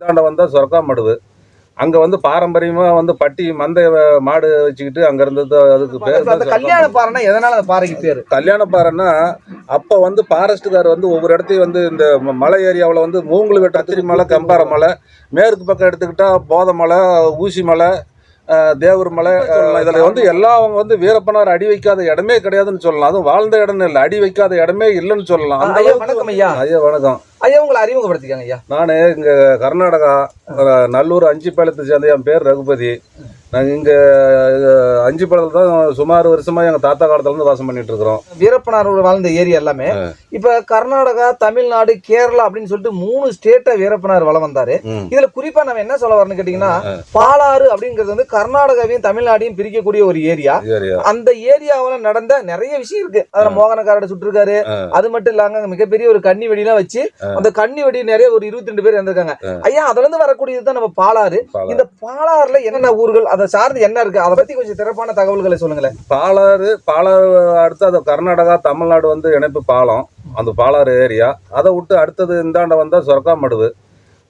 இந்தாண்ட வந்தா சொரக்காமடுவு. அங்க வந்து பாரம்பரியமா வந்து பட்டி மந்தை மாடு வச்சுக்கிட்டு அங்க இருந்தது. அதுக்கு பேர் அந்த கல்யாண பாறைன்னா எதனால அந்த பாறைக்கு பேரு? கல்யாண பாறைன்னா அப்ப வந்து ஃபாரஸ்ட்கார் வந்து ஒவ்வொரு இடத்தையும் வந்து இந்த மலை ஏரியாவில் வந்து மூங்கல் வெட்டத்திரி மலை, கம்பார மலை, மேற்கு பக்கம் எடுத்துக்கிட்டா போத மலை, ஊசி மலை, தேவர் மலை, இதில் வந்து எல்லாம் அவங்க வந்து வீரப்பனார் அடி வைக்காத இடமே கிடையாதுன்னு சொல்லலாம். அதுவும் வாழ்ந்த இடம்னு இல்லை, அடி வைக்காத இடமே இல்லைன்னு சொல்லலாம். ஐயா வணக்கம் ஐயா. ஐயா வணக்கம் ஐயா, உங்களை அறிமுகப்படுத்திக்காங்க ஐயா. நான் இங்கே கர்நாடகா நல்லூர் அஞ்சிப்பாளையத்தை சேர்ந்த என் பேர் ரகுபதி. நாங்கள் இங்கே அஞ்சிப்பாளையத்தில் தான் சுமார் வருஷமாக எங்கள் தாத்தா காலத்துலேருந்து வாசம் பண்ணிட்டு இருக்கிறோம். வீரப்பனார் வாழ்ந்த ஏரியா எல்லாமே இப்போ கர்நாடகா, தமிழ்நாடு, கேரளா அப்படின்னு சொல்லிட்டு 3 ஸ்டேட்டை வீரப்பனார் வளம் வந்தாரு. இதுல குறிப்பா நம்ம என்ன சொல்ல வரணும்னு கேட்டீங்கன்னா, பாலாறு அப்படிங்கிறது வந்து கர்நாடகாவையும் தமிழ்நாடையும் பிரிக்கக்கூடிய ஒரு ஏரியா. அந்த ஏரியாவில நடந்த நிறைய விஷயம் இருக்கு. அதுல மோகனக்காரட சுட்டிருக்காரு. அது மட்டும் இல்லாம மிகப்பெரிய ஒரு கன்னி வெடிலாம் வச்சு அந்த கன்னி வெடி நிறைய ஒரு 22 பேர் இருந்திருக்காங்க. ஐயா, அதுல இருந்து வரக்கூடியதுதான் நம்ம பாலாறு. இந்த பாலாறுல என்னென்ன ஊர்கள், அதை சார்ந்து என்ன இருக்கு, அதை பத்தி கொஞ்சம் சிறப்பான தகவல்களை சொல்லுங்களேன். பாலாறு அடுத்து அது கர்நாடகா தமிழ்நாடு வந்து இணைப்பு பாலம், அந்த பாலாறு ஏரியா. அதை விட்டு அடுத்தது இந்தாண்ட வந்தா சொரக்காமடுவு.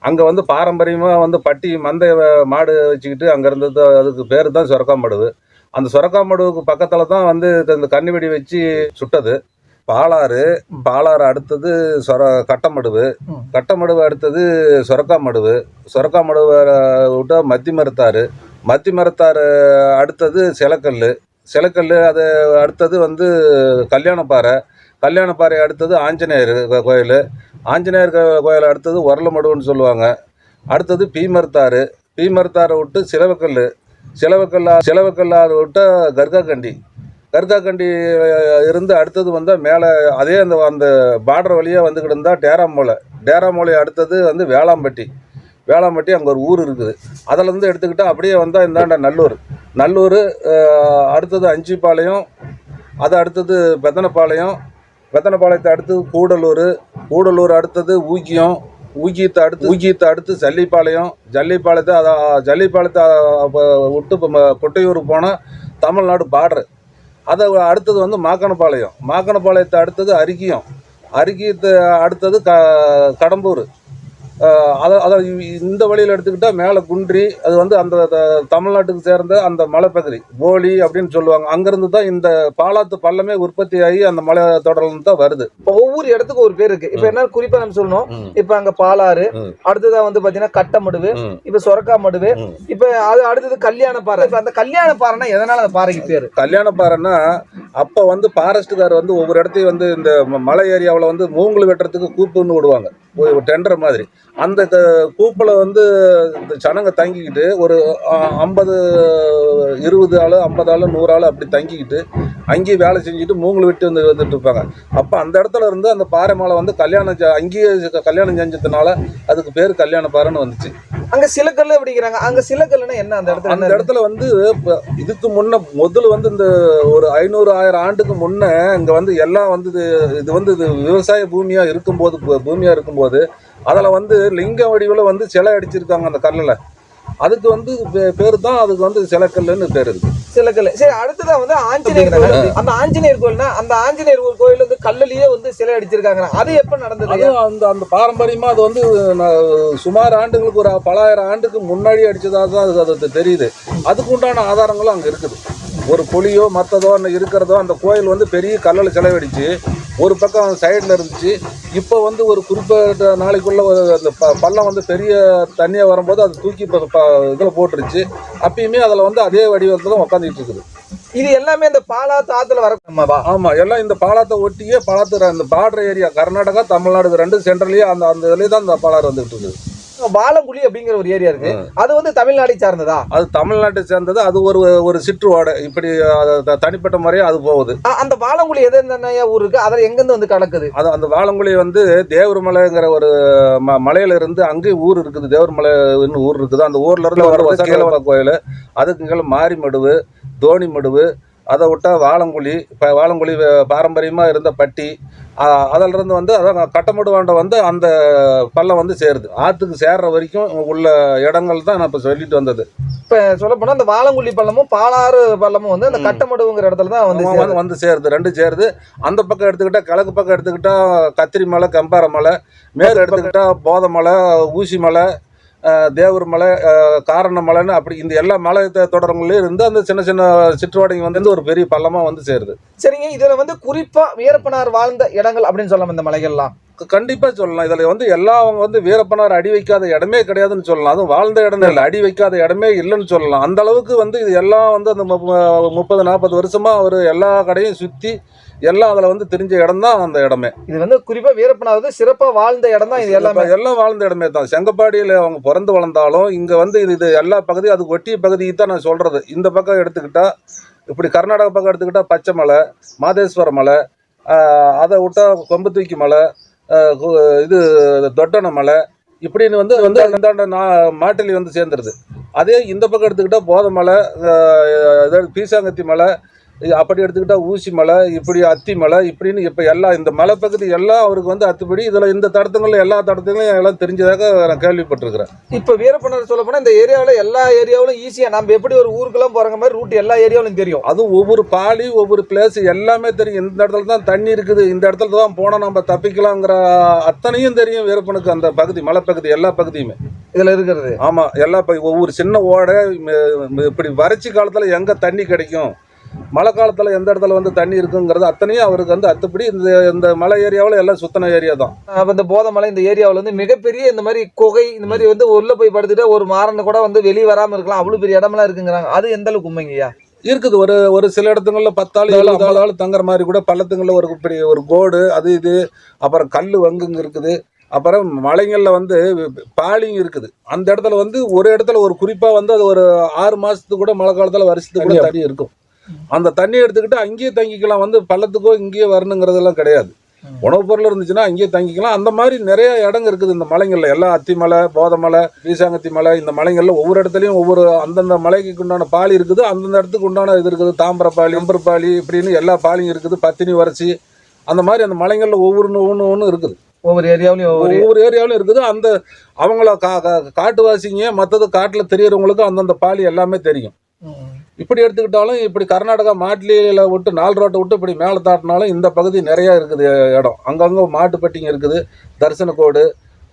அங்க வந்து பாரம்பரியமா வந்து பட்டி மந்தை மாடு வச்சுக்கிட்டு அங்க இருந்தது. அதுக்கு பேர் தான் சொரக்காமடுவு. அந்த சொரக்காமடுவுக்கு பக்கத்துல தான் வந்து இந்த கன்னிவெடி வச்சு சுட்டது. பாலாறு அடுத்தது கட்டமடுவு. கட்டமடுவு அடுத்தது சொரக்காமடுவு. சொரக்காமடுவை விட்டா மத்தி மரத்தாறு அடுத்தது சிலக்கல். அது அடுத்தது வந்து கல்யாணப்பாறை அடுத்தது ஆஞ்சநேயர் கோயில். ஆஞ்சநேயர் கோயில் அடுத்தது உரலமடுவுன்னு சொல்லுவாங்க. அடுத்தது பீமரத்தாரை விட்டு சிலவக்கல்லாறு விட்டு கர்காக்கண்டி இருந்து அடுத்தது வந்தால் மேலே அதே அந்த பார்டர் வழியாக வந்துக்கிட்டு இருந்தால் டேராமோலை அடுத்தது வந்து வேளாம்பட்டி அங்கே ஒரு ஊர் இருக்குது. அதிலேருந்து எடுத்துக்கிட்டால் அப்படியே வந்தால் இந்தாண்ட நல்லூர் அடுத்தது அஞ்சிப்பாளையம், அது அடுத்தது பெத்தனப்பாளையத்தை அடுத்தது கூடலூர் அடுத்தது ஊக்கியத்தை அடுத்து ஜல்லிப்பாளையத்தை விட்டு கொட்டையூருக்கு போனால் தமிழ்நாடு பார்டரு. அதை அடுத்தது வந்து மாக்கனப்பாளையத்தை அடுத்தது அரிக்கியத்தை அடுத்தது கடம்பூர். அதை இந்த வழியில் எடுத்துக்கிட்டால் மேலே குன்றி, அது வந்து அந்த தமிழ்நாட்டுக்கு சேர்ந்த அந்த மலைப்பகுதி போலி அப்படின்னு சொல்லுவாங்க. அங்கேருந்து தான் இந்த பாலாத்து பள்ளமே உற்பத்தி ஆகி அந்த மலை தொடர்ந்து தான் வருது. இப்போ ஒவ்வொரு இடத்துக்கும் ஒரு பேர் இருக்கு. இப்போ என்ன குறிப்பா நம்ம சொல்லணும், இப்போ அங்கே பாலாறு, அடுத்ததான் வந்து பார்த்தீங்கன்னா கட்டமடுவு, இப்போ சொரக்காமடுவு, இப்போ அது அடுத்தது கல்யாண பாறை. இப்போ அந்த கல்யாண பாறைன்னா எதனால அந்த பாறைக்கு பேர்? கல்யாண பாறைன்னா அப்போ வந்து ஃபாரஸ்ட்டுக்கார் வந்து ஒவ்வொரு இடத்தையும் வந்து இந்த மலை ஏரியாவில் வந்து மூங்கல் வெட்டுறதுக்கு கூப்புன்னு விடுவாங்க, டெண்டர் மாதிரி. அந்த கூப்பில் வந்து இந்த ஜனங்க தங்கிக்கிட்டு ஒரு 50 20 ஆள் 50 ஆள் 100 ஆள் அப்படி தங்கிக்கிட்டு அங்கேயே வேலை செஞ்சுட்டு மூங்கல் வெட்டி வந்துட்டு இருப்பாங்க. அப்போ அந்த இடத்துல இருந்து அந்த பாறை மேலே வந்து அங்கேயே கல்யாணம் செஞ்சதுனால அதுக்கு பேர் கல்யாண பாறைன்னு வந்துச்சு. அங்கே சிலக்கல் அப்படிங்கிறாங்க. அங்கே சிலக்கல்னா என்ன? அந்த இடத்துல வந்து இதுக்கு முன்ன முதல்ல வந்து இந்த ஒரு 500-1000 ஆண்டுக்கு முன்னே இங்கே வந்து எல்லாம் வந்து இது வந்து இது விவசாய பூமியாக இருக்கும்போது அதில் வந்து லிங்க வடிவில் வந்து சிலை அடிச்சிருக்காங்க அந்த கல்லில். அதுக்கு வந்து பேர் தான், அதுக்கு வந்து சிலக்கல்லுன்னு பேர் இருக்கு. சிலக்கல். சரி, அடுத்ததான் வந்து ஆஞ்சநேயர் கோயில். அந்த ஆஞ்சநேயர் கோயில்னா அந்த ஆஞ்சநேயர் கோயில் வந்து கல்லிலேயே வந்து சிலை அடிச்சிருக்காங்க. அது எப்போ நடந்தது? அந்த பாரம்பரியமா அது வந்து சுமார் ஆண்டுகளுக்கு ஒரு பல ஆயிரம் ஆண்டுக்கு முன்னாடி அடிச்சதாக தான் அது தெரியுது. அதுக்கு உண்டான ஆதாரங்களும் அங்கே இருக்குது. ஒரு புலியோ மற்றதோ இருக்கிறதோ அந்த கோயில் வந்து பெரிய கல்லில் சிலை அடிச்சு ஒரு பக்கம் சைடில் இருந்துச்சு. இப்போ வந்து ஒரு குறிப்பிட்ட நாளைக்குள்ள அந்த பள்ளம் வந்து பெரிய தண்ணியாக வரும்போது அது தூக்கி இதில் போட்டுருச்சு. அப்பயுமே அதில் வந்து அதே வடிவத்தில் தான் உட்காந்துட்டு இருக்குது. இது எல்லாமே இந்த பாலாத்து ஆற்றுல வர. ஆமாம், எல்லாம் இந்த பாலாத்தை ஒட்டியே இந்த பார்டர் ஏரியா கர்நாடகா தமிழ்நாடு ரெண்டு சென்ட்ரல்லையே அந்த இதுலேயே தான் இந்த பாலாறு வந்துட்டு இருக்குது. வாழங்குழி அப்படிங்கிற ஒரு ஏரியா இருக்கு. அது வந்து தமிழ்நாட்டை சார்ந்ததா? அது தமிழ்நாட்டை சேர்ந்தது. அது ஒரு சிற்றுவாடை இப்படி தனிப்பட்ட முறையாக அது போகுது. அந்த வாழங்குழி ஊர் இருக்கு, அதில் எங்கேருந்து வந்து கலக்குது? அந்த வாழங்குழி வந்து தேவர்மலைங்கிற ஒரு மலையில இருந்து அங்கேயும் ஊர் இருக்குது. தேவர்மலைன்னு ஊர் இருக்குது. அந்த ஊர்ல இருந்து வர கீழப்பா கோயில், அதுக்கு கீழே மாரிமடுவு, தோணிமடுவு, அதை விட்டா வாழங்குழி. இப்போ வாழங்குழி பாரம்பரியமாக இருந்த பட்டி. அதிலிருந்து வந்து அதான் கட்டமடுவாண்ட வந்து அந்த பள்ளம் வந்து சேருது. ஆற்றுக்கு சேர்ற வரைக்கும் உள்ள இடங்கள் தான் நான் இப்போ சொல்லிட்டு வந்தது. இப்போ சொல்ல போனால் அந்த வாழங்குழி பள்ளமும் பாலாறு பள்ளமும் வந்து அந்த கட்டமடுவுங்கிற இடத்துல தான் வந்து சேருது. ரெண்டு சேருது. அந்த பக்கம் எடுத்துக்கிட்டால், கிழக்கு பக்கம் எடுத்துக்கிட்டால் கத்திரி மலை, கம்பார மலை, மேற்கு எடுத்துக்கிட்டால் போத மலை, ஊசி மலை, தேவர் மலை, காரண மலைன்னு அப்படி இந்த எல்லா மலை தொடரங்களையும் இருந்து அந்த சின்ன சின்ன சிற்றுவாடைங்க வந்து ஒரு பெரிய பள்ளமாக வந்து சேருது. சரிங்க, இதுல வந்து குறிப்பா வீரப்பனார் வாழ்ந்த இடங்கள் அப்படின்னு சொல்லலாம் இந்த மலைகள்லாம். கண்டிப்பா சொல்லலாம். இதுல வந்து அவங்க வந்து வீரப்பனார் அடி வைக்காத இடமே கிடையாதுன்னு சொல்லலாம். அதுவும் வாழ்ந்த இடம் இல்லை, அடி வைக்காத இடமே இல்லைன்னு சொல்லலாம். அந்த அளவுக்கு வந்து இது எல்லாம் வந்து அந்த 30-40 வருஷமா அவர் எல்லா கடையும் சுத்தி எல்லாம் அதுல வந்து தெரிஞ்ச இடம் தான் அந்த இடமே. இது வந்து குறிப்பா வீரப்பனார் வந்து சிறப்பா வாழ்ந்த இடம் தான் இது எல்லாமே. எல்லாம் வாழ்ந்த இடமே தான். செங்கப்பாடியில அவங்க பிறந்து வளர்ந்தாலும் இங்க வந்து இது எல்லா பகுதியும் அதுக்கு ஒட்டிய பகுதியை தான் நான் சொல்றது. இந்த பக்கம் எடுத்துக்கிட்டா இப்படி கர்நாடகா பக்கம் எடுத்துக்கிட்டா பச்சை மலை, மாதேஸ்வர மலை, அதை விட்டா கொம்புத்தூக்கி மலை, இது தொட்டன மலை, இப்படின்னு வந்து இந்தாண்ட மாட்டிலி வந்து சேர்ந்துருது. அதே இந்த பக்கம் எடுத்துக்கிட்டா போத மலை, பீசாங்கத்தி மலை, அப்படி எடுத்துக்கிட்டா ஊசி மலை, இப்படி அத்தி மலை, இப்படின்னு இப்போ எல்லாம் இந்த மலை பகுதி எல்லாம் அவருக்கு வந்து அத்துப்படி இதில் இந்த தடத்துங்களும் எல்லா தடத்துங்களும் எல்லாம் தெரிஞ்சதாக நான் கேள்விப்பட்டிருக்கிறேன். இப்போ வீரப்பனார் சொல்ல போனால் இந்த ஏரியாவில் எல்லா ஏரியாவிலும் ஈஸியாக நம்ம எப்படி ஒரு ஊருக்கெல்லாம் போகிற மாதிரி ரூட் எல்லா ஏரியாவிலும் தெரியும். அதுவும் ஒவ்வொரு பாலி ஒவ்வொரு பிளேஸ் எல்லாமே தெரியும். இந்த இடத்துல தான் தண்ணி இருக்குது, இந்த இடத்துல தான் போனால் நம்ம தப்பிக்கலாங்கிற அத்தனையும் தெரியும் வீரப்பனுக்கு. அந்த பகுதி மலைப்பகுதி எல்லா பகுதியுமே இதில் இருக்கிறது. ஆமாம், எல்லா ஒவ்வொரு சின்ன ஓடை, இப்படி வறட்சி காலத்தில் எங்கே தண்ணி கிடைக்கும், மழை காலத்தில் எந்த இடத்துல வந்து தண்ணி இருக்குங்கிறது அத்தனையும் அவருக்கு வந்து அத்துப்படி இந்த மலை ஏரியாவில் எல்லாம் சுத்தன ஏரியா தான். இந்த போதமலை இந்த ஏரியாவில் வந்து மிகப்பெரிய இந்த மாதிரி குகை, இந்த மாதிரி வந்து உள்ள போய் படுத்துட்டு ஒரு மாறன்னு கூட வந்து வெளியே வராமல் இருக்கலாம், அவ்வளோ பெரிய இடமெல்லாம் இருக்குங்கிறாங்க. அது எந்த அளவுக்கு உண்மைங்கய்யா? இருக்குது. ஒரு சில இடத்துங்களில் 10 ஆள் 7 ஆள் தங்குற மாதிரி கூட பள்ளத்துங்களில் ஒரு கோடு அது இது, அப்புறம் கல் வங்குங்க இருக்குது. அப்புறம் மலைங்களில் வந்து பாலிங் இருக்குது. அந்த இடத்துல வந்து ஒரு இடத்துல ஒரு குறிப்பாக வந்து அது ஒரு 6 மாதத்துக்கு கூட மழை காலத்தில் வருஷத்துக்கு கூட தண்ணி இருக்கும். அந்த தண்ணி எடுத்துக்கிட்டு அங்கேயே தங்கிக்கலாம். வந்து பள்ளத்துக்கோ இங்கேயே வரணுங்கிறதெல்லாம் கிடையாது. உணவுப் பொருள் இருந்துச்சுன்னா அங்கேயே தங்கிக்கலாம். அந்த மாதிரி நிறைய இடங்க இருக்குது இந்த மலைங்களில். எல்லாம் அத்தி மலை, போதமலை, பீசாங்கத்தி மலை, இந்த மலைகளில் ஒவ்வொரு இடத்துலையும் ஒவ்வொரு அந்தந்த மலைக்கு உண்டான பாலி இருக்குது. அந்தந்த இடத்துக்கு உண்டான இது இருக்குது. தாம்பரப்பாலி, எம்பர்பாலி, இப்படின்னு எல்லா பாலியும் இருக்குது. பத்தினி வறட்சி, அந்த மாதிரி அந்த மலைகளில் ஒவ்வொன்று இருக்குது. ஒவ்வொரு ஏரியாவிலும் இருக்குது. அந்த அவங்கள காட்டுவாசிங்க மற்றது காட்டில் தெரியறவங்களுக்கு அந்தந்த பாலி எல்லாமே தெரியும். இப்படி எடுத்துக்கிட்டாலும் இப்படி கர்நாடகா மாட்டிலியில் விட்டு 4 ரோட்டை விட்டு இப்படி மேலே தாட்டினாலும் இந்த பகுதி நிறையா இருக்குது இடம். அங்கங்கே மாட்டுப்பட்டிங்க இருக்குது. தரிசனக்கோடு,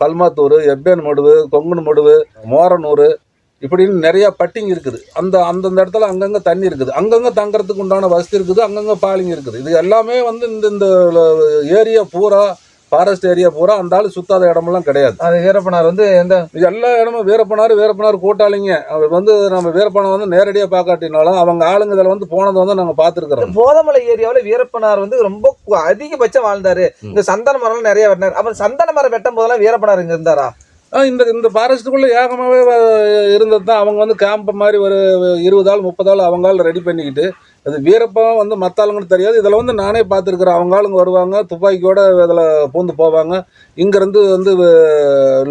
கல்மாத்தூர், எப்பேன் மடுவு, கொங்குனு மடுவு, மோரனூர், இப்படின்னு நிறையா பட்டிங்க இருக்குது. அந்தந்த இடத்துல அங்கங்கே தண்ணி இருக்குது. அங்கங்கே தங்குறதுக்கு உண்டான வசதி இருக்குது. அங்கங்கே பாலிங்க இருக்குது. இது எல்லாமே வந்து இந்த ஏரியா பூரா ஃபாரஸ்ட் ஏரியா பூரா அந்த ஆள் சுத்தாத இடமெல்லாம் கிடையாது. அது வீரப்பனார் வந்து எல்லா இடமும் வீரப்பனார் கூட்டாளிங்க. அவர் வந்து நம்ம வீரப்பனார் வந்து நேரடியாக பார்க்காட்டினாலும் அவங்க ஆளுங்க இதில் வந்து போனதை வந்து நாங்கள் பார்த்துருக்கிறோம். போதமலை ஏரியாவில் வீரப்பனார் வந்து ரொம்ப அதிகபட்சம் வாழ்ந்தாரு. இந்த சந்தன மரம் நிறைய வெட்டினார். அப்புறம் சந்தன மரம் வெட்டும் போதெல்லாம் வீரப்பனார் இங்க இருந்தாரா? இந்த ஃபாரஸ்ட்டுக்குள்ளே ஏகமாகவே இருந்தது தான். அவங்க வந்து கேம்ப் மாதிரி ஒரு 20 ஆள் 30 ஆள் அவங்க ஆள் ரெடி பண்ணிக்கிட்டு, அது வீரப்பா வந்து மற்ற ஆளுங்கன்னு தெரியாது. இதில் வந்து நானே பார்த்துருக்குறேன். அவங்க ஆளுங்க வருவாங்க, துப்பாக்கியோட இதில் பூந்து போவாங்க. இங்கேருந்து வந்து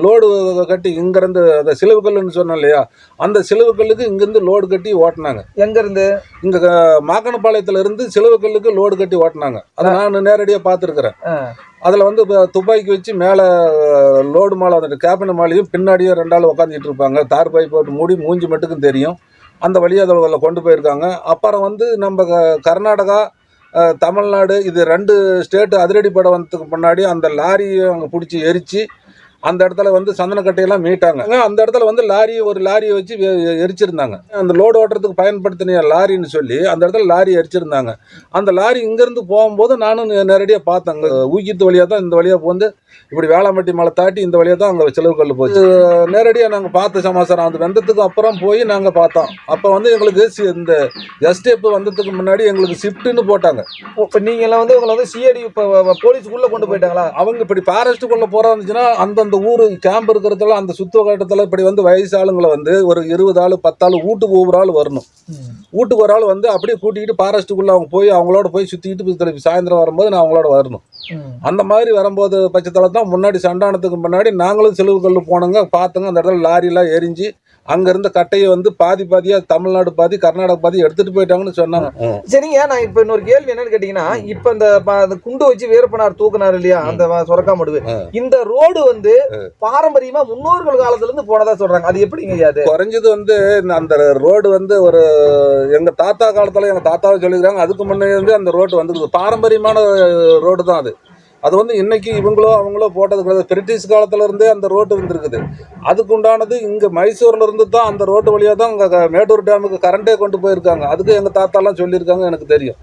லோடு கட்டி இங்கேருந்து அந்த சிலுவுக்கல்லுன்னு சொன்னோம் இல்லையா, அந்த சிலுவுக்கல்லுக்கு இங்கேருந்து லோடு கட்டி ஓட்டினாங்க. எங்கேருந்து? இங்கே மாக்கனப்பாளையத்தில் இருந்து சிலுவுக்கல்லுக்கு லோடு கட்டி ஓட்டினாங்க. அதை நான் நேரடியாக பார்த்துருக்குறேன். அதில் வந்து துப்பாக்கி வச்சு மேலே லோடு மாலை அந்த கேபின் மாலையும் பின்னாடியே 2 ஆள் உட்காந்துக்கிட்டு இருப்பாங்க. தார் பை போட்டு மூடி மூஞ்சி மட்டுக்கும் தெரியும். அந்த வழியாக அதில் கொண்டு போயிருக்காங்க. அப்புறம் வந்து நம்ம கர்நாடகா, தமிழ்நாடு, இது 2 ஸ்டேட்டு அதிரடி படம் வந்ததுக்கு முன்னாடி அந்த லாரியை அவங்க பிடிச்சி எரித்து அந்த இடத்துல வந்து சந்தனக்கட்டையெல்லாம் மீட்டாங்க. அந்த இடத்துல வந்து ஒரு லாரியை வச்சு எரிச்சிருந்தாங்க. அந்த லோடு ஓட்டுறதுக்கு பயன்படுத்தின லாரின்னு சொல்லி அந்த இடத்துல லாரி எரிச்சிருந்தாங்க. அந்த லாரி இங்கேருந்து போகும்போது நானும் நேரடியாக பார்த்தேன். ஊக்கித்து வழியாக தான் இந்த வழியாக போந்து இப்படி வேளாம்பட்டி மலை தாட்டி இந்த வழியாக தான் அங்கே சிலுவுக்கல் போச்சு. நேரடியாக நாங்கள் பார்த்த சமாச்சாரம். அந்த வெந்தத்துக்கு அப்புறம் போய் நாங்கள் பார்த்தோம். அப்போ வந்து எங்களுக்கு இந்த எஸ்டேப் வந்ததுக்கு முன்னாடி எங்களுக்கு ஷிஃப்ட்டுன்னு போட்டாங்க. இப்போ நீங்கள்லாம் வந்து உங்களை வந்து சிஐடி இப்போ போலீஸுக்குள்ளே கொண்டு போயிட்டாங்களா? அவங்க இப்படி ஃபாரஸ்ட்டுக்குள்ளே போகிறா இருந்துச்சுன்னா அந்தந்த ஊர் கேம்ப் இருக்கிறதுல அந்த சுத்த கட்டத்தில் இப்படி வந்து வயசு ஆளுங்களை வந்து ஒரு 20 ஆள் 10 ஆள் வீட்டுக்கு ஒவ்வொரு ஆள் வரணும். வீட்டுக்கு ஒரு ஆள் வந்து அப்படியே கூட்டிக்கிட்டு ஃபாரஸ்ட்டுக்குள்ளே அவங்க போய் அவங்களோட போய் சுற்றிக்கிட்டு சாயந்தரம் வரும்போது நான் அவங்களோட வரணும். அந்த மாதிரி வரும்போது பட்சத்தில் தான் முன்னாடி சண்டானத்துக்கு முன்னாடி நாங்களும் சிலுவுக்கல் போனோங்க, பார்த்தோங்க. அந்த இடத்துல லாரியெல்லாம் எரிஞ்சு அங்கேருந்த கட்டையை வந்து பாதியாக தமிழ்நாடு பாதி கர்நாடகா பாதி எடுத்துகிட்டு போயிட்டாங்கன்னு சொன்னாங்க. சரிங்க, நான் இப்போ இன்னொரு கேள்வி என்னன்னு கேட்டிங்கன்னா, இப்போ இந்த குண்டு வச்சு வீரப்பனார் தூக்குனார் இல்லையா அந்த சொரக்கா மடுவு, இந்த ரோடு வந்து பாரம்பரியமா முன்னோர்கள் காலத்துல இருந்து போனதா சொல்றாங்க. அது எப்படிங்க? அது குறைஞ்சது வந்து அந்த ரோடு வந்து ஒரு எங்க தாத்தா காலத்துல எங்க தாத்தாவை சொல்லிக்கிறாங்க. அதுக்கு முன்னே இருந்து அந்த ரோடு வந்து பாரம்பரியமான ரோடு தான் அது. அது வந்து இன்னைக்கு இவங்களோ அவங்களோ போட்டது கிடையாது. பிரிட்டிஷ் காலத்துல இருந்தே அந்த ரோடு இருந்திருக்குது. அதுக்கு உண்டானது இங்க மைசூர்ல இருந்து தான் அந்த ரோட்டு வழியா தான் இங்க மேட்டூர் டேமுக்கு கரண்டே கொண்டு போயிருக்காங்க. அதுக்கு எங்க தாத்தாலாம் சொல்லியிருக்காங்க, எனக்கு தெரியும்.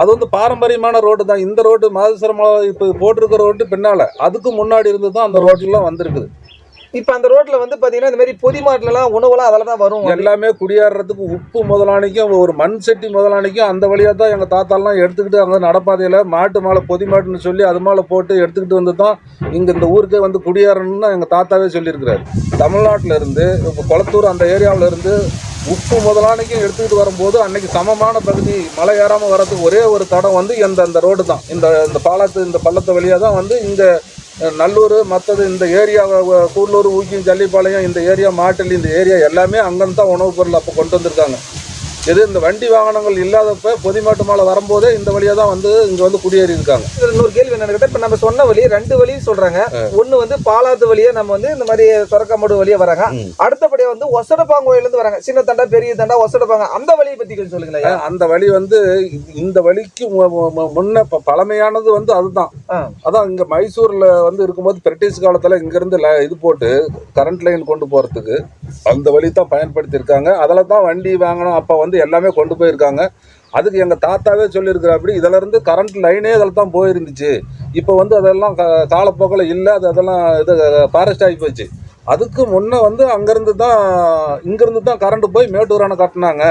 அது வந்து பாரம்பரியமான ரோடு தான். இந்த ரோடு மாதேஸ்வரம் இப்போ போட்டிருக்கிற ரோட்டு பின்னால அதுக்கு முன்னாடி இருந்து தான் அந்த ரோட்லாம் வந்திருக்குது. இப்ப அந்த ரோட்ல வந்து பாத்தீங்கன்னா இந்த மாதிரி பொதி மாட்டுலாம் உணவுலாம் அதில் தான் வரும். எல்லாமே குடியேறதுக்கு உப்பு முதலாளிக்கும் ஒரு மண் சட்டி முதலாளிக்கும் அந்த வழியாக தான் எங்கள் தாத்தாலாம் எடுத்துக்கிட்டு அங்கே நடப்பாதையில் மாட்டு மேலே பொதி மாட்டுன்னு சொல்லி அது மேலே போட்டு எடுத்துக்கிட்டு வந்து தான் இங்கே இந்த ஊருக்கே வந்து குடியேறணும்னு எங்கள் தாத்தாவே சொல்லியிருக்கிறாரு. தமிழ்நாட்டில் இருந்து இப்போ குளத்தூர் அந்த ஏரியாவில் இருந்து உப்பு முதலாளிக்கும் எடுத்துக்கிட்டு வரும்போது அன்னைக்கு சமமான பகுதி மலை ஏறாமல் வரதுக்கு ஒரே ஒரு தடம் வந்து அந்த ரோடு தான். இந்த பாலத்து இந்த பள்ளத்து வழியாக தான் வந்து இங்கே நல்லூர் மற்றது இந்த ஏரியா கூடலூர் ஊக்கி ஜல்லிப்பாளையம் இந்த ஏரியா மாட்டல் இந்த ஏரியா எல்லாமே அங்கேருந்து தான் உணவுப் பொருள் அப்போ கொண்டு வந்திருக்காங்க. இது இந்த வண்டி வாகனங்கள் இல்லாதப்ப பொதிமாட்டு மாலை வரும்போதே இந்த வழியா தான் வந்து இங்க வந்து குடியேறி இருக்காங்க. இன்னொரு கேள்வி என்னன்னு கேட்டா, இப்ப நம்ம சொன்ன வழி 2 வழி சொல்றாங்க. ஒண்ணு வந்து பாலாத்து வழியா நம்ம வந்து இந்த மாதிரி சொரக்காமடு வழியா வராங்க. அடுத்தபடியா வந்து ஒசடப்பாங்கோயில இருந்து வராங்க. சின்ன தண்டா பெரிய தண்டா ஒசடப்பாங்க, அந்த வழியை பத்தி கொஞ்சம் சொல்லுங்களேன். அந்த வழி வந்து இந்த வழிக்கு முன்ன பழமையானது வந்து அதுதான். அதான் இங்க மைசூர்ல வந்து இருக்கும்போது பிரிட்டிஷ் காலத்துல இங்க இருந்து இது போட்டு கரண்ட் லைன் கொண்டு போறதுக்கு அந்த வழி தான் பயன்படுத்தி இருக்காங்க. அதில் தான் வண்டி வாங்கணும் அப்ப வந்து எல்லாமே கொண்டு போயிருக்காங்க. அதுக்கு எங்க தாத்தாவே சொல்லியிருக்கிறாப்படி இதுல இருந்து கரண்ட் லைனே அதில் தான் போயிருந்துச்சு. இப்போ வந்து அதெல்லாம் காலப்போக்கில் இல்லை, அதெல்லாம் இது ஃபாரஸ்ட் ஆகி போச்சு. அதுக்கு முன்ன வந்து இங்கிருந்து தான் கரண்ட் போய் மேட்டூர் அணை கட்டினாங்க.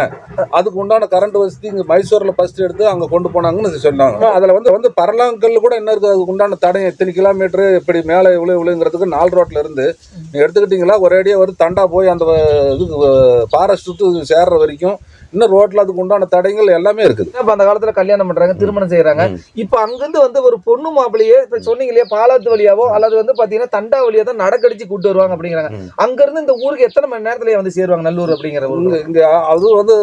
அதுக்கு உண்டான கரண்ட் வசதி இங்கே மைசூரில் ஃபர்ஸ்ட் எடுத்து அங்கே கொண்டு போனாங்கன்னு சொன்னாங்க. அதில் வந்து பரலாங்கல் கூட என்ன இருக்குது, அதுக்கு உண்டான தடம் எத்தனை கிலோமீட்டரு இப்படி மேலே இவ்வளோங்கிறதுக்கு 4 ரோட்டில் இருந்து நீங்கள் எடுத்துக்கிட்டிங்களா ஒரேடியாக ஒரு தண்டா போய் அந்த இது ஃபாரஸ்ட்டு சேர்ற வரைக்கும் இன்னும் ரோட்ல அதுக்கு உண்டான தடைகள் எல்லாமே இருக்குது. இப்ப அந்த காலத்துல கல்யாணம் பண்றாங்க, திருமணம் செய்யறாங்க. இப்ப அங்கிருந்து வந்து ஒரு பொண்ணு மாப்பிள்ளையே இப்ப சொன்னீங்க இல்லையா, பாலாத்து வழியாவோ அல்லது வந்து பாத்தீங்கன்னா தண்டா வழியா தான் நடக்கடிச்சு கூட்டு வருவாங்க அப்படிங்கிறாங்க. அங்க இருந்து இந்த ஊருக்கு எத்தனை மணி நேரத்துல வந்து சேருவாங்க நல்லூர் அப்படிங்கிற ஊருக்கு? இங்க அது வந்து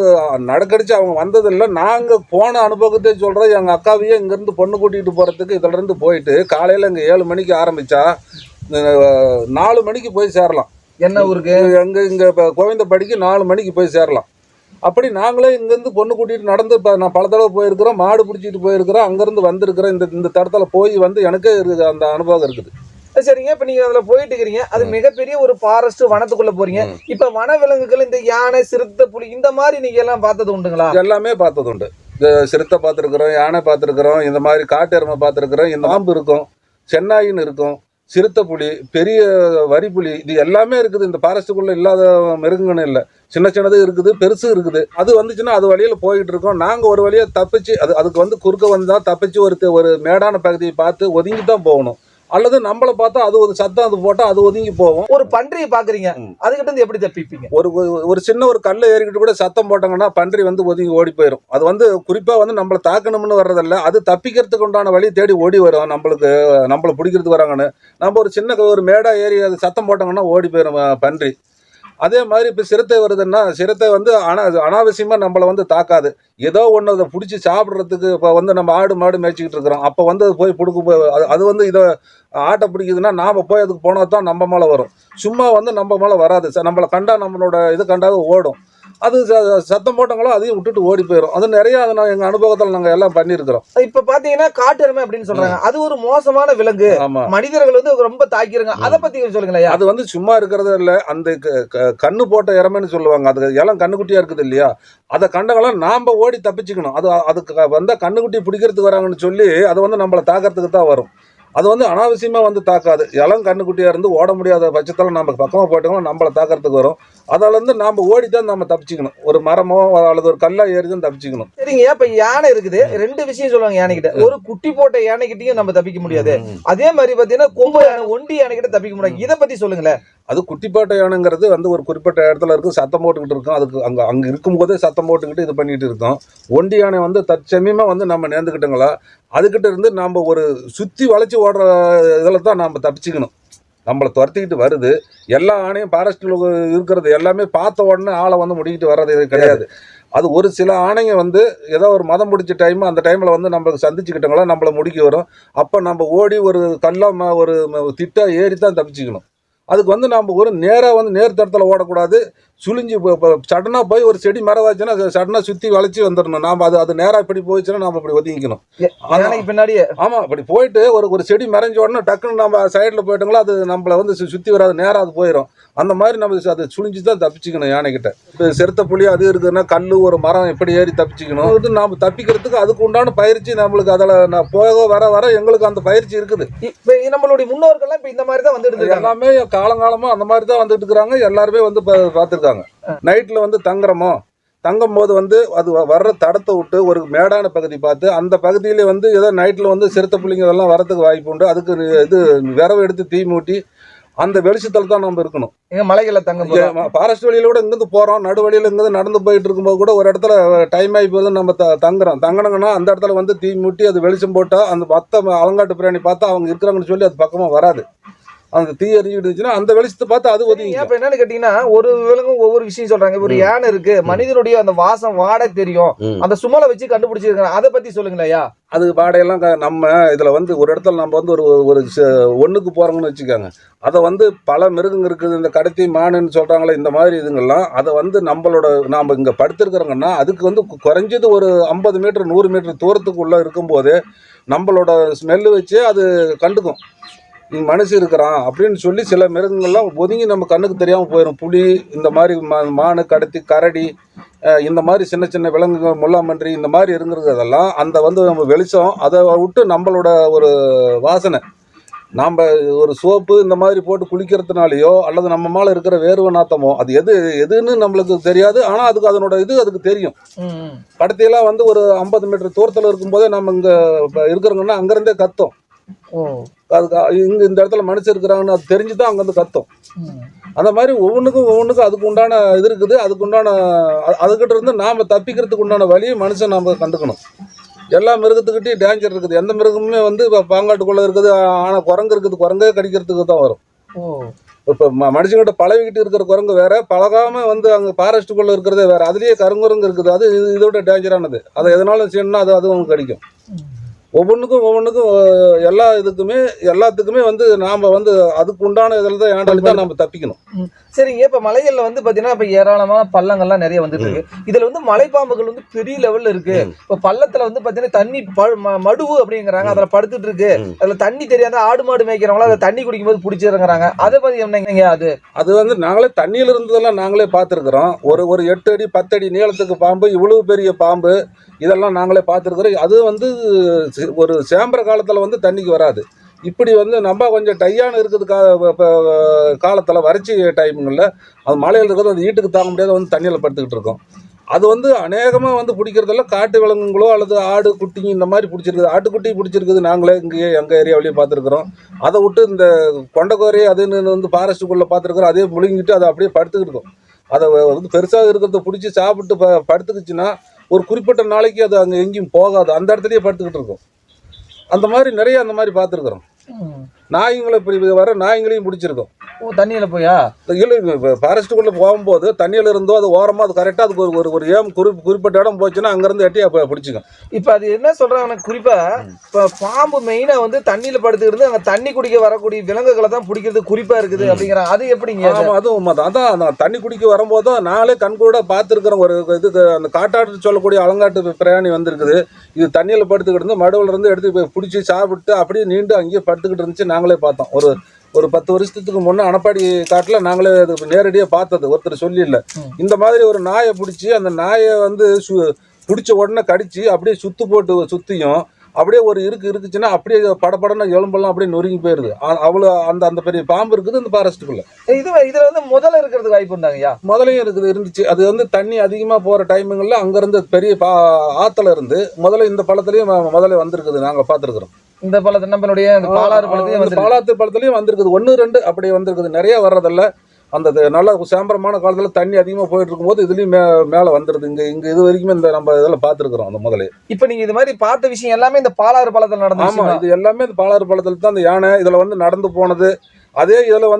நடக்கடிச்சு அவங்க வந்தது இல்லை. நாங்க போன அனுபவத்தை சொல்றோம். எங்க அக்காவையே இங்க இருந்து பொண்ணு கூட்டிட்டு போறதுக்கு இதுல இருந்து போயிட்டு காலையில இங்க 7 மணிக்கு ஆரம்பிச்சா 4 மணிக்கு போய் சேரலாம். என்ன ஊருக்கு? இங்க கோவிந்தப்படிக்கு 4 மணிக்கு போய் சேரலாம். அப்படி நாங்களே இங்கேருந்து பொண்ணு கூட்டிகிட்டு நடந்து நான் பல தடவை போயிருக்கிறோம், மாடு பிடிச்சிட்டு போயிருக்கிறோம், அங்கேருந்து வந்திருக்கிறேன். இந்த தடத்துல போய் வந்து எனக்கே அந்த அனுபவம் இருக்குது. சரிங்க, இப்ப நீங்க அதுல போயிட்டு இருக்கிறீங்க. அது மிகப்பெரிய ஒரு ஃபாரஸ்ட் வனத்துக்குள்ள போறீங்க. இப்ப வனவிலங்குகள் இந்த யானை சிறுத்தை புலி இந்த மாதிரி நீங்க எல்லாம் பார்த்தது உண்டுங்களா? எல்லாமே பார்த்தது உண்டு. இந்த சிறுத்தை பார்த்துருக்குறோம், யானை பார்த்துருக்குறோம், இந்த மாதிரி காட்டு எருமை பார்த்துருக்குறோம், இந்த பாம்பு இருக்கும், சென்னாயின்னு இருக்கும், சிறுத்தை புலி, பெரிய வரி புலி, இது எல்லாமே இருக்குது. இந்த ஃபாரஸ்ட்டுக்குள்ள இல்லாத மிருகங்கன்னு இல்லை. சின்னது இருக்குது, பெருசு இருக்குது. அது வந்துச்சுன்னா அது வழியில போயிட்டு இருக்கோம். நாங்க ஒரு வழியா தப்பிச்சு அதுக்கு வந்து குறுக்க வந்தா தப்பிச்சு ஒரு மேடான பகுதியை பார்த்து ஒதுங்கி தான் போகணும். அல்லது நம்மளை பார்த்தா அது ஒரு சத்தம் அது போட்டா அது ஒதுங்கி போவோம். ஒரு பன்றியை பாக்குறீங்க, அதுகிட்ட இருந்து எப்படி தப்பிப்பீங்க? ஒரு சின்ன ஒரு கல்லை ஏறிக்கிட்டு கூட சத்தம் போட்டாங்கன்னா பன்றி வந்து ஒதுங்கி ஓடி போயிடும். அது வந்து குறிப்பா வந்து நம்மளை தாக்கணும்னு வர்றதில்ல, அது தப்பிக்கிறதுக்கு உண்டான வழி தேடி ஓடி வரும். நம்மளை பிடிக்கிறதுக்கு வராங்கன்னு நம்ம ஒரு சின்ன ஒரு மேடா ஏறி அது சத்தம் போட்டாங்கன்னா ஓடி போயிடும் பன்றி. அதே மாதிரி இப்போ சிறுத்தை வருதுன்னா சிறுத்தை வந்து அனாவசியமாக நம்மளை வந்து தாக்காது. ஏதோ ஒன்று அதை பிடிச்சி சாப்பிட்றதுக்கு இப்போ வந்து நம்ம ஆடு மாடு மேய்ச்சிக்கிட்டு இருக்கிறோம். அப்போ வந்து அது போய் அது வந்து இதை ஆட்டை பிடிக்குதுன்னா நாம் போய் அதுக்கு போனால் தான் நம்ம மேலே வரும். சும்மா வந்து நம்ம மேலே வராது. நம்மளை கண்டா நம்மளோட இது கண்டாவே ஓடும். அது சத்தம் போட்டாங்களோ அதையும் விட்டுட்டு ஓடி போயிடும். அது நிறைய எங்க அனுபவத்தில் நாங்கள் எல்லாம் பண்ணியிருக்கிறோம். இப்ப பாத்தீங்கன்னா காட்டு எருமை அப்படின்னு சொல்றாங்க, அது ஒரு மோசமான விலங்கு, மனிதர்கள் வந்து ரொம்ப தாக்கிருங்க. அதை பத்தி சொல்லுங்களேன். அது வந்து சும்மா இருக்கிறது இல்லை, அந்த கண்ணு போட்ட இறமைன்னு சொல்லுவாங்க. அது எல்லாம் கண்ணுக்குட்டியா இருக்குது இல்லையா, அதை கண்டவங்களாம் நாம ஓடி தப்பிச்சுக்கணும். அதுக்கு வந்தா கண்ணுக்குட்டி பிடிக்கிறதுக்கு வராங்கன்னு சொல்லி அதை வந்து நம்மளை தாக்கிறதுக்கு தான் வரும். அது வந்து அனாவசியமாக வந்து தாக்காது. இளம் கண்ணுக்குட்டியாக இருந்து ஓட முடியாத பட்சத்தில் நம்ம பக்கமாக போயிட்டோம்னா நம்மளை தாக்கிறதுக்கு வரும். அதிலேருந்து நம்ம ஓடித்தான் நம்ம தப்பிச்சுக்கணும். ஒரு மரமோ அல்லது ஒரு கல்லா ஏறி தான் தப்பிச்சுக்கணும். சரிங்க, இப்போ யானை இருக்குது. 2 விஷயம் சொல்லுவாங்க யானைக்கிட்ட. ஒரு குட்டி போட்ட யானைக்கிட்டையும் நம்ம தப்பிக்க முடியாது. அதே மாதிரி பார்த்தீங்கன்னா கொம்பு யானை, ஒண்டி யானைக்கிட்ட தப்பிக்க முடியாது. இதை பற்றி சொல்லுங்களேன். அது குட்டிப்பாட்டை யானைங்கிறது வந்து ஒரு குறிப்பிட்ட இடத்துல இருக்கும், சத்தம் போட்டுக்கிட்டு இருக்கும். அதுக்கு அங்கே இருக்கும்போதே சத்தம் போட்டுக்கிட்டு இது பண்ணிட்டு இருக்கோம். ஒண்டி யானை வந்து தற்சமயமாக வந்து நம்ம நேர்ந்துக்கிட்டோங்களா அதுக்கிட்ட இருந்து நம்ம ஒரு சுற்றி வளைச்சி ஓடுற இதில் தான் நம்ம தப்பிச்சுக்கணும். நம்மளை துரத்திக்கிட்டு வருது. எல்லா ஆணையும் ஃபாரஸ்ட்டில் இருக்கிறது எல்லாமே பார்த்த உடனே ஆளை வந்து முடிக்கிட்டு வர்றது கிடையாது. அது ஒரு சில ஆணைங்க வந்து ஏதோ ஒரு மதம் பிடிச்ச டைம், அந்த டைமில் வந்து நம்மளுக்கு சந்திச்சுக்கிட்டோங்களா நம்மளை முடிக்க வரும். அப்போ நம்ம ஓடி ஒரு கல்லா ஒரு திட்டா ஏறி தான் தப்பிச்சுக்கணும். அதுக்கு வந்து நம்ம ஒரு நேராக வந்து நேர் தடத்தில் ஓடக்கூடாது. சுழிஞ்சு சடனாக போய் ஒரு செடி மரம் வச்சுன்னா சடனாக சுற்றி வளைச்சி வந்துடணும். நாம் அது நேராக இப்படி போயிடுச்சுன்னா நம்ம இப்படி ஒதுங்கிக்கணும். பின்னாடியே ஆமாம், இப்படி போயிட்டு ஒரு செடி மறைஞ்ச உடனே டக்குன்னு நம்ம சைடில் போயிட்டோங்களா அது நம்மளை வந்து சுற்றி வராது, நேராக அது போயிடும். அந்த மாதிரி நம்ம அதை சுழிஞ்சு தான் தப்பிச்சுக்கணும் யானைக்கிட்ட. இப்போ சிறுத்தை புலி அது இருக்குதுன்னா கல் ஒரு மரம் எப்படி ஏறி தப்பிச்சுக்கணும். இது நாம் தப்பிக்கிறதுக்கு அதுக்கு உண்டான பயிற்சி நம்மளுக்கு அதில் போக வர எங்களுக்கு அந்த பயிற்சி இருக்குது. இப்போ நம்மளுடைய முன்னோர்கள்லாம் இப்போ இந்த மாதிரி தான் வந்துட்டு எல்லாமே காலங்காலமாக அந்த மாதிரி தான் வந்துட்டு இருக்கிறாங்க. எல்லாருமே வந்து பார்த்துருக்காங்க. நைட்டில் வந்து தங்கும் போது வந்து அது வர்ற தடத்தை விட்டு ஒரு மேடான பகுதி பார்த்து அந்த பகுதியிலே வந்து ஏதோ நைட்டில் வந்து சிறுத்தை புள்ளிங்க இதெல்லாம் வரதுக்கு வாய்ப்பு உண்டு. அதுக்கு இது விரவை எடுத்து தீ மூட்டி அந்த வெளிச்சத்தில் தான் நம்ம இருக்கணும். மலைகளில் தங்க ஃபாரஸ்ட் வழியில கூட இங்கேருந்து போகிறோம், நடுவழியில் இங்கேருந்து நடந்து போயிட்டு இருக்கும்போது கூட ஒரு இடத்துல டைம் ஆகி போகுது, நம்ம தங்கணுங்கன்னா அந்த இடத்துல வந்து தீ மூட்டி அது வெளிச்சம் போட்டால் அந்த மற்ற அலங்காட்டு பிராணி பார்த்தா அவங்க இருக்கிறாங்கன்னு சொல்லி அது பக்கமாக வராது. அந்த தீ எறிஞ்சிடுச்சுன்னா அந்த வெளிச்சத்தை பார்த்து அது ஒதுங்கி. இப்ப என்னன்னு கேட்டீங்கன்னா ஒரு விலங்கும் ஒவ்வொரு விஷயம் சொல்றாங்க. ஒரு யானை இருக்கு, மனிதனுடைய அந்த வாசம் வாடை தெரியும், அந்த சுமலை வச்சு கண்டுபிடிச்சிருக்காங்க. அதை பத்தி சொல்லுங்களா? அது வாடையெல்லாம் நம்ம இதுல வந்து ஒரு இடத்துல நம்ம வந்து ஒரு ஒண்ணுக்கு போறோம்னு வச்சுக்கோங்க. அதை வந்து பல மிருகங்க இருக்குது, இந்த கடத்தி மானுன்னு சொல்றாங்களே இந்த மாதிரி இதுங்கெல்லாம். அதை வந்து நாம இங்க படுத்திருக்கிறோங்கன்னா அதுக்கு வந்து குறைஞ்சது ஒரு 50 மீட்டர் 100 மீட்டர் தூரத்துக்குள்ள இருக்கும்போது நம்மளோட ஸ்மெல்லு வச்சு அது கண்டுக்கும் இங்கே மனுஷன் இருக்கிறான் அப்படின்னு சொல்லி. சில மிருகங்கள்லாம் ஒதுங்கி நம்ம கண்ணுக்கு தெரியாமல் போயிடும். புலி இந்த மாதிரி மானு கடத்தி கரடி இந்த மாதிரி சின்ன சின்ன விலங்குகள் முல்லாமன்றி இந்த மாதிரி இருங்கிறதெல்லாம் அந்த வந்து நம்ம வெளிச்சம் அதை விட்டு நம்மளோட ஒரு வாசனை நாம் ஒரு சோப்பு இந்த மாதிரி போட்டு குளிக்கிறதுனாலையோ அல்லது நம்ம மேலே இருக்கிற வேர்வை நாத்தமோ அது எதுன்னு நம்மளுக்கு தெரியாது. ஆனால் அதுக்கு தெரியும். கடத்தியெல்லாம் வந்து ஒரு 50 மீட்டர் தூரத்தில் இருக்கும்போதே நம்ம இங்கே இருக்கிறோங்கன்னா அங்கேருந்தே கத்தும். அதுக்கு இங்கே இந்த இடத்துல மனுஷன் இருக்கிறாங்கன்னு அது தெரிஞ்சுதான் அங்கே வந்து கத்தும். அந்த மாதிரி ஒவ்வொன்றுக்கும் அதுக்கு உண்டான இது இருக்குது. அதுக்கு உண்டான அதுக்கிட்ட இருந்து நாம் தப்பிக்கிறதுக்கு உண்டான வழியை மனுஷன் நாம் கண்டுக்கணும். எல்லா மிருகத்துக்கிட்டையும் டேஞ்சர் இருக்குது. எந்த மிருகமுமே வந்து இப்போ பாங்காட்டுக்குள்ளே இருக்குது. ஆனால் குரங்கு இருக்குது, குரங்கே கடிக்கிறதுக்கு தான் வரும். இப்போ மனுஷங்கிட்ட பழகிக்கிட்டு இருக்கிற குரங்கு வேற, பழகாமல் வந்து அங்கே ஃபாரஸ்ட்டுக்குள்ளே இருக்கிறதே வேற. அதுலேயே கருங்குரங்கு இருக்குது, அது இதோட டேஞ்சரானது. அதை எதனாலும் செய்யணும்னா அதுவும் கடிக்கும். ஒவ்வொன்றுக்கும் எல்லாத்துக்குமே வந்து நாம் வந்து அதுக்கு உண்டான இதில் தான் ஏண்டாளி தான் நம்ம தப்பிக்கணும். சரிங்க. இப்போ மலைகளில் வந்து பார்த்தீங்கன்னா இப்போ ஏராளமான பள்ளங்கள்லாம் நிறைய வந்துட்டு இருக்கு. இதில் வந்து மலைப்பாம்புகள் வந்து பெரிய லெவலில் இருக்கு. இப்போ பள்ளத்தில் வந்து பார்த்தீங்கன்னா தண்ணி மடுவு அப்படிங்கிறாங்க, அதில் படுத்துட்டு இருக்கு. அதில் தண்ணி தெரியாத ஆடு மாடு மேய்க்கிறவங்களா அதை தண்ணி குடிக்கும்போது பிடிச்சிருங்கிறாங்க. அதை பற்றி என்னங்க? அது வந்து நாங்களே தண்ணியில் இருந்ததெல்லாம் நாங்களே பார்த்துருக்குறோம். ஒரு 8 அடி 10 அடி நீளத்துக்கு பாம்பு, இவ்வளவு பெரிய பாம்பு இதெல்லாம் நாங்களே பார்த்துருக்குறோம். அது வந்து ஒரு சேம்பர காலத்தில் வந்து தண்ணிக்கு வராது. இப்படி வந்து நம்ம கொஞ்சம் டையான இருக்குது காலத்தில் வறட்சி டைமுங்களில் அது மலையில் இருக்கிறது அந்த வீட்டுக்கு தாங்க முடியாத வந்து தண்ணியில் படுத்துக்கிட்டு இருக்கோம். அது வந்து அநேகமாக வந்து பிடிக்கிறதில்ல காட்டு விலங்குகளோ அல்லது ஆடு குட்டிங்க இந்த மாதிரி பிடிச்சிருக்குது. ஆட்டுக்குட்டி பிடிச்சிருக்குது நாங்களே இங்கேயே எங்கள் ஏரியாவிலேயே பார்த்துருக்குறோம். அதை விட்டு இந்த கொண்டைக்கோரை அதுன்னு வந்து ஃபாரஸ்ட்டுக்குள்ளே பார்த்துருக்குறோம். அதே முழுங்கிட்டு அதை அப்படியே படுத்துக்கிட்டு இருக்கோம். அதை வந்து பெருசாக இருக்கிறத பிடிச்சி சாப்பிட்டு படுத்துக்குச்சுன்னா ஒரு குறிப்பிட்ட நாளைக்கு அது அங்கே எங்கேயும் போகாது, அந்த இடத்துலையே படுத்துக்கிட்டு இருக்கும். அந்த மாதிரி பார்த்துருக்குறோம். நாய்ங்களை இப்படி வர நாய்களையும் பிடிச்சிருக்கோம். தண்ணியில் போயா இல்லை, இப்போ ஃபாரஸ்ட்டுக்குள்ளே போகும்போது தண்ணியில் இருந்தோ அது ஓரமாக அது கரெக்டாக அதுக்கு ஒரு குறிப்பிட்ட இடம் போச்சுன்னா அங்கேருந்து எட்டியாக பிடிச்சிக்கும். இப்போ அது என்ன சொல்கிறாங்க குறிப்பாக, இப்போ பாம்பு மெயினாக வந்து தண்ணியில் படுத்துக்கிறது அங்கே தண்ணி குடிக்க வரக்கூடிய விலங்குகளை தான் பிடிக்கிறது குறிப்பாக இருக்குது அப்படிங்கிறாங்க. அது எப்படிங்க? ஆமாம், அதுவும் அதான் தண்ணி குடிக்க வரும்போது நாளே கண்கூட பார்த்துருக்குறோம். ஒரு இது அந்த காட்டாட்டு சொல்லக்கூடிய அலங்காட்டு பிராணி வந்திருக்குது. இது தண்ணியில் படுத்துக்கிட்டு இருந்து மடுவில் இருந்து எடுத்து பிடிச்சி சாப்பிட்டு அப்படியே நீண்டு அங்கேயே படுத்துக்கிட்டு இருந்துச்சு. நாங்களே பார்த்தோம். ஒரு 10 வருஷத்துக்கு முன்னே அணப்பாடி காட்டில் நாங்களே அது நேரடியாக பார்த்தது. ஒருத்தர் சொல்லி இல்லை, இந்த மாதிரி ஒரு நாயை பிடிச்சி அந்த நாயை வந்து பிடிச்ச உடனே கடிச்சு அப்படியே சுத்தியும் அப்படியே ஒரு இருக்குச்சுன்னா அப்படியே படப்படன்னு எலும்பெல்லாம் அப்படியே நொறுங்கி போயிருது. அவ்வளோ அந்த பெரிய பாம்பு இருக்குது இந்த ஃபாரஸ்ட்டுக்குள்ள. இதுல வந்து முதல்ல இருக்கிறது வாய்ப்பு இருந்தாங்கய்யா? முதலையும் இருந்துச்சு. அது வந்து தண்ணி அதிகமாக போகிற டைமுங்களில் அங்கேருந்து பெரிய ஆற்றுல இருந்து முதல்ல இந்த பழத்துலையும் முதல்ல வந்திருக்குது. நாங்கள் பார்த்துருக்குறோம். இந்த பழத்தை நம்மளுடைய பாலாறு பழத்துலையும் வந்திருக்குது. 1 2 அப்படி வந்திருக்குது. நிறைய வர்றதில்ல. அந்த நல்ல சாம்பரமான காலத்தில் தண்ணி அதிகமாக போயிட்டு இருக்கும்போது இதுலேயும் மேலே வந்துடுது. இங்கே இது வரைக்குமே இந்த நம்ம இதெல்லாம் பார்த்துருக்குறோம். அந்த முதலே இப்போ நீங்கள் இது மாதிரி பார்த்த விஷயம் எல்லாமே இந்த பாலாறு பழத்தில் நடந்து? ஆமாம், இது எல்லாமே இந்த பாலாறு பழத்தில் தான். அந்த யானை இதில் வந்து நடந்து போனது. அதே இதில்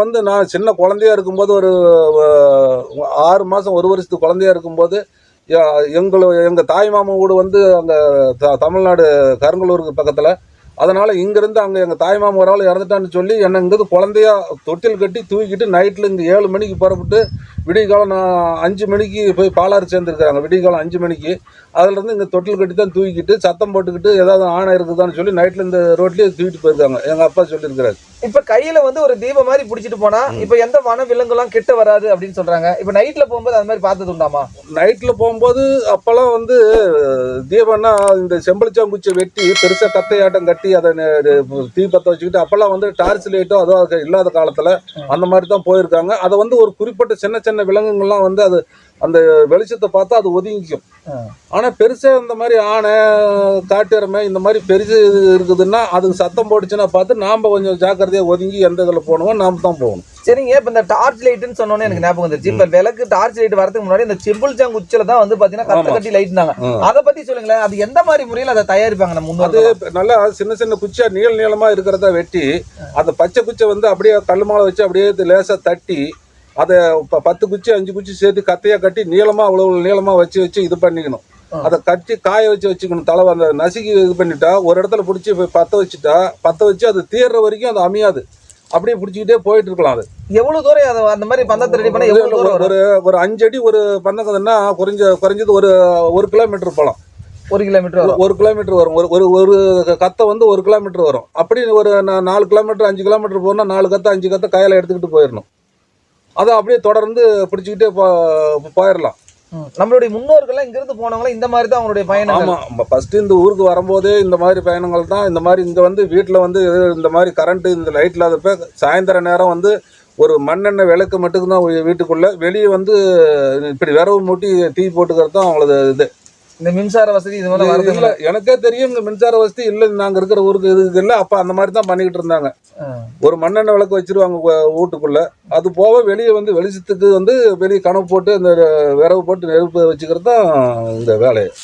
வந்து நான் சின்ன குழந்தையா இருக்கும்போது ஒரு 6 மாதம் 1 வருஷத்துக்கு குழந்தையா இருக்கும்போது எங்கள் தாய் மாமா வீடு வந்து அங்கே தமிழ்நாடு கருங்கலூருக்கு பக்கத்தில் அதனால இங்கிருந்து அங்கே எங்கள் தாய்மாமன் ஒரு ஆள் இறந்துட்டான்னு சொல்லி என்னை இங்கிருந்து குழந்தையா தொட்டில் கட்டி தூக்கிட்டு நைட்டில் இங்கே 7 மணிக்கு புறப்பட்டு விடிய காலம் நான் 5 மணிக்கு போய் பாலாறு சேர்ந்துருக்குறாங்க. விடிய காலம் 5 மணிக்கு அதுலேருந்து இங்கே தொட்டில் கட்டி தான் தூக்கிட்டு சத்தம் போட்டுக்கிட்டு ஏதாவது ஆணை இருக்குதான்னு சொல்லி நைட்டில் இந்த ரோட்லேயே தூக்கிட்டு போயிருக்காங்க. எங்கள் அப்பா சொல்லியிருக்கிறாரு. இப்ப கையில வந்து ஒரு தீபம் மாதிரி பிடிச்சிட்டு போனா இப்ப எந்த வன விலங்குலாம் கிட்ட வராது அப்படின்னு சொல்றாங்க. இப்ப நைட்ல போகும்போது அது மாதிரி பார்த்தது உண்டாமா? நைட்டில் போகும்போது அப்போல்லாம் வந்து தீபம்னா இந்த செம்பளிச்சாங்குச்சியை வெட்டி பெருசாக கத்தையாட்டம் கட்டி அதை தீ பற்ற வச்சுக்கிட்டு அப்போல்லாம் வந்து டார்ச் லைட்டோ அதோ இல்லாத காலத்தில் அந்த மாதிரி தான் போயிருக்காங்க. அதை வந்து ஒரு குறிப்பிட்ட சின்ன சின்ன விலங்குகள்லாம் வந்து அது அந்த வெளிச்சத்தை பார்த்தா அது ஒதுங்கிக்கும். ஆனால் பெருசாக இந்த மாதிரி ஆனை காட்டு எருமை இந்த மாதிரி பெருசு இருக்குதுன்னா அதுக்கு சத்தம் போட்டுச்சுன்னா பார்த்து நாம் கொஞ்சம் ஜாக்கிரதையாக ஒதுங்கி எந்த இதில் போகணுமோ நாம் தான் போகணும். சரிங்க. இப்ப இந்த டார்ச் லைட்னு சொன்னோன்னே எனக்கு ஞாபகம் வந்துருச்சு. இப்ப விளக்கு டார்ச் லைட் வரதுக்கு முன்னாடி இந்த செம்புள்சாங்குச்சில தான் வந்து பாத்தீங்கன்னா கத்த கட்டி லைட்னாங்க. அதை பத்தி சொல்லுங்களேன். அது எந்த மாதிரி முறையில் அதை தயாரிப்பாங்க? நம்ம முன்னாடி நல்லா சின்ன சின்ன குச்சியா நீளமா இருக்கிறத வெட்டி அந்த பச்சை குச்சை வந்து அப்படியே கல் மாலை வச்சு அப்படியே லேசா தட்டி அதை 10 குச்சி 5 குச்சி சேர்த்து கத்தையா கட்டி நீளமா அவ்வளவு நீளமா வச்சு இது பண்ணிக்கணும். அதை கட்டி காய வச்சுக்கணும். தலை அந்த நசுக்கி இது பண்ணிட்டா ஒரு இடத்துல பிடிச்சி பற்ற வச்சு அது தீர்ற வரைக்கும் அது அமையாது. அப்படியே பிடிச்சிக்கிட்டே போயிட்டு இருக்கலாம். அது எவ்வளவு தூரம் அதை அந்த மாதிரி பந்தத்தை ரெடி பண்ண ஒரு 5 அடி ஒரு பந்தக்கதுன்னா குறைஞ்சது ஒரு 1 கிலோமீட்டர் போகலாம். 1 கிலோமீட்டர் 1 கிலோமீட்டர் வரும். ஒரு கத்தை வந்து 1 கிலோமீட்டர் வரும். அப்படி ஒரு 4 கிலோமீட்டர் 5 கிலோமீட்டர் போனால் 4 கத்தை 5 கத்தை கையில் எடுத்துக்கிட்டு போயிடணும். அதை அப்படியே தொடர்ந்து பிடிச்சிக்கிட்டே போயிடலாம். நம்மளுடைய முன்னோர்கள்லாம் இங்கிருந்து போனவங்களாம் இந்த மாதிரி தான் அவங்களுடைய பயணம். ஆமாம், ஃபர்ஸ்ட் இந்த ஊருக்கு வரும்போதே இந்த மாதிரி பயணங்கள் தான். இந்த மாதிரி இங்கே வந்து வீட்டில் வந்து இந்த மாதிரி கரண்ட்டு இந்த லைட் இல்லாதப்ப சாயந்தர நேரம் வந்து ஒரு மண்ணெண்ணெய் விளக்கு மட்டும்தான் வீட்டுக்குள்ளே. வெளியே வந்து இப்படி விரவு மூட்டி தீ போட்டுக்கிறது தான் அவங்களது இது. இந்த மின்சார வசதி இது மாதிரி வரது இல்லை. எனக்கே தெரியும் இந்த மின்சார வசதி இல்லை. நாங்கள் இருக்கிற ஊருக்கு இது இல்லை. அப்போ அந்த மாதிரி தான் பண்ணிக்கிட்டு இருந்தாங்க. ஒரு மண்ணெண்ணெய் விளக்கு வச்சிருவாங்க வீட்டுக்குள்ள. அது போக வெளியே வந்து வெளிச்சத்துக்கு வந்து வெளியே கணக்கு போட்டு அந்த விரவு போட்டு நெருப்பு வச்சுக்கிறது தான் இந்த வேலையை.